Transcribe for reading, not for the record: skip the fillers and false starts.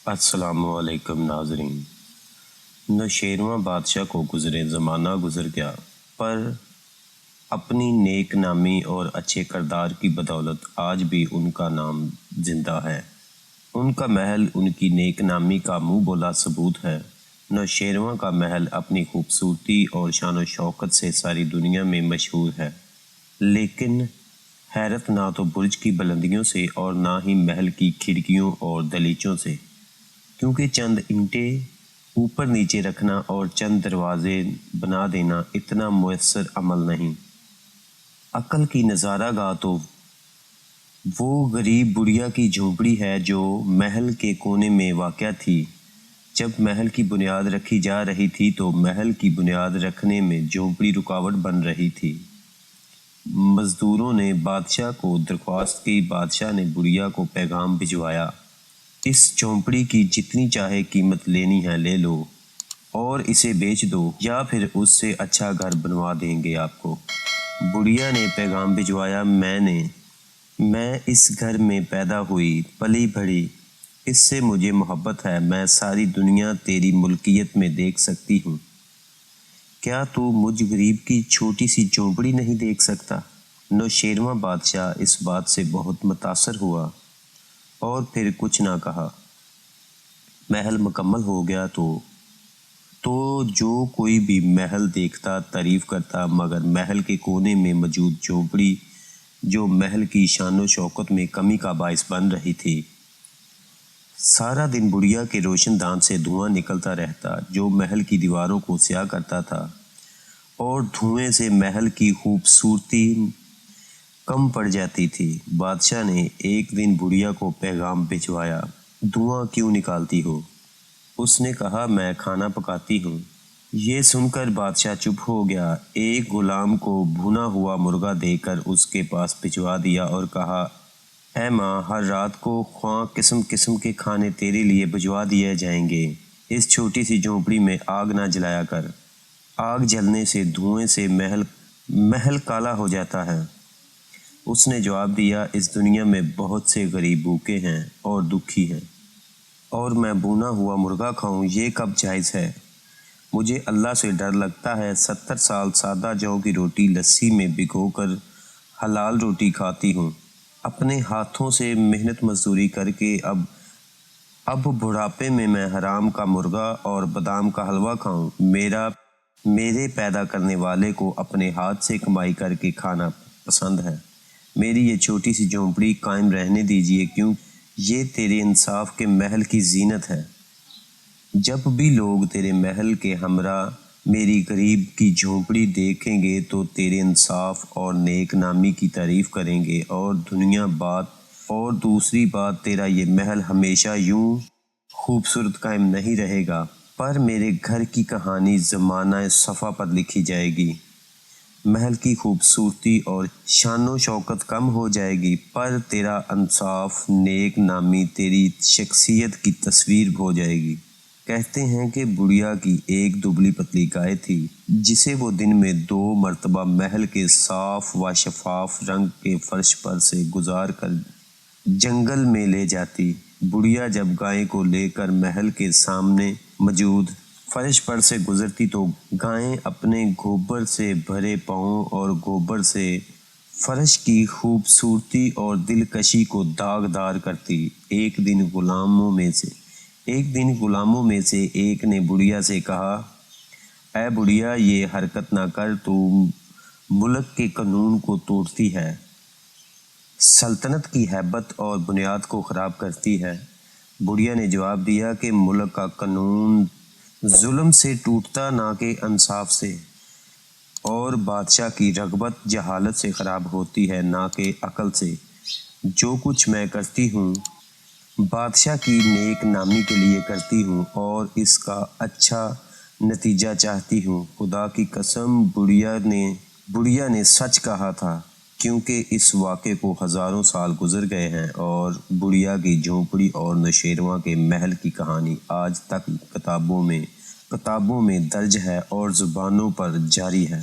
السلام علیکم ناظرین۔ نوشیروان بادشاہ کو گزرے زمانہ گزر گیا، پر اپنی نیک نامی اور اچھے کردار کی بدولت آج بھی ان کا نام زندہ ہے۔ ان کا محل ان کی نیک نامی کا منہ بولا ثبوت ہے۔ نوشیروان کا محل اپنی خوبصورتی اور شان و شوکت سے ساری دنیا میں مشہور ہے، لیکن حیرت نہ تو برج کی بلندیوں سے اور نہ ہی محل کی کھڑکیوں اور دلیچوں سے، کیونکہ چند اینٹیں اوپر نیچے رکھنا اور چند دروازے بنا دینا اتنا میسر عمل نہیں۔ عقل کی نظارہ گاہ تو وہ غریب بڑھیا کی جھونپڑی ہے جو محل کے کونے میں واقع تھی۔ جب محل کی بنیاد رکھی جا رہی تھی تو محل کی بنیاد رکھنے میں جھونپڑی رکاوٹ بن رہی تھی۔ مزدوروں نے بادشاہ کو درخواست کی، بادشاہ نے بڑھیا کو پیغام بھجوایا، اس جھونپڑی کی جتنی چاہے قیمت لینی ہے لے لو اور اسے بیچ دو، یا پھر اس سے اچھا گھر بنوا دیں گے آپ کو۔ بڑھیا نے پیغام بھجوایا، میں اس گھر میں پیدا ہوئی پلی بڑھی، اس سے مجھے محبت ہے، میں ساری دنیا تیری ملکیت میں دیکھ سکتی ہوں، کیا تو مجھ غریب کی چھوٹی سی جھونپڑی نہیں دیکھ سکتا؟ نوشیروان بادشاہ اس بات سے بہت متاثر ہوا اور پھر کچھ نہ کہا۔ محل مکمل ہو گیا تو جو کوئی بھی محل دیکھتا تعریف کرتا، مگر محل کے کونے میں موجود جھونپڑی جو محل کی شان و شوکت میں کمی کا باعث بن رہی تھی، سارا دن بڑھیا کے روشن دان سے دھواں نکلتا رہتا جو محل کی دیواروں کو سیاہ کرتا تھا، اور دھوئیں سے محل کی خوبصورتی کم پڑ جاتی تھی۔ بادشاہ نے ایک دن بڑھیا کو پیغام بھجوایا، دھواں کیوں نکالتی ہو؟ اس نے کہا، میں کھانا پکاتی ہوں۔ یہ سن کر بادشاہ چپ ہو گیا، ایک غلام کو بھنا ہوا مرغا دے کر اس کے پاس بھجوا دیا اور کہا، اے ماں، ہر رات کو خواہ قسم قسم کے کھانے تیرے لیے بھجوا دیے جائیں گے، اس چھوٹی سی جھونپڑی میں آگ نہ جلایا کر، آگ جلنے سے دھوئیں سے محل کالا ہو جاتا ہے۔ اس نے جواب دیا، اس دنیا میں بہت سے غریب بھوکے ہیں اور دکھی ہیں، اور میں بھنا ہوا مرغا کھاؤں، یہ کب جائز ہے؟ مجھے اللہ سے ڈر لگتا ہے، 70 سال سادہ جو کی روٹی لسی میں بھگو کر حلال روٹی کھاتی ہوں، اپنے ہاتھوں سے محنت مزدوری کر کے اب بڑھاپے میں حرام کا مرغا اور بادام کا حلوہ کھاؤں؟ میرے پیدا کرنے والے کو اپنے ہاتھ سے کمائی کر کے کھانا پسند ہے، میری یہ چھوٹی سی جھونپڑی قائم رہنے دیجیے، کیوں یہ تیرے انصاف کے محل کی زینت ہے۔ جب بھی لوگ تیرے محل کے ہمراہ میری غریب کی جھونپڑی دیکھیں گے تو تیرے انصاف اور نیک نامی کی تعریف کریں گے، اور دوسری بات تیرا یہ محل ہمیشہ یوں خوبصورت قائم نہیں رہے گا، پر میرے گھر کی کہانی زمانہ صفا پر لکھی جائے گی۔ محل کی خوبصورتی اور شان و شوکت کم ہو جائے گی، پر تیرا انصاف، نیک نامی تیری شخصیت کی تصویر ہو جائے گی۔ کہتے ہیں کہ بڑھیا کی ایک دبلی پتلی گائے تھی، جسے وہ دن میں 2 مرتبہ محل کے صاف و شفاف رنگ کے فرش پر سے گزار کر جنگل میں لے جاتی۔ بڑھیا جب گائے کو لے کر محل کے سامنے موجود فرش پر سے گزرتی تو گائیں اپنے گوبر سے بھرے پاؤں اور گوبر سے فرش کی خوبصورتی اور دلکشی کو داغدار کرتی۔ ایک دن غلاموں میں سے ایک نے بڑھیا سے کہا، اے بڑھیا، یہ حرکت نہ کر، تو ملک کے قانون کو توڑتی ہے، سلطنت کی ہیبت اور بنیاد کو خراب کرتی ہے۔ بڑھیا نے جواب دیا کہ ملک کا قانون ظلم سے ٹوٹتا نہ کہ انصاف سے، اور بادشاہ کی رغبت جہالت سے خراب ہوتی ہے نہ کہ عقل سے۔ جو کچھ میں کرتی ہوں بادشاہ کی نیک نامی کے لیے کرتی ہوں اور اس کا اچھا نتیجہ چاہتی ہوں۔ خدا کی قسم، بڑھیا نے سچ کہا تھا، کیونکہ اس واقعے کو ہزاروں سال گزر گئے ہیں اور بڑھیا کی جھونپڑی اور نوشیروان کے محل کی کہانی آج تک کتابوں میں درج ہے اور زبانوں پر جاری ہے۔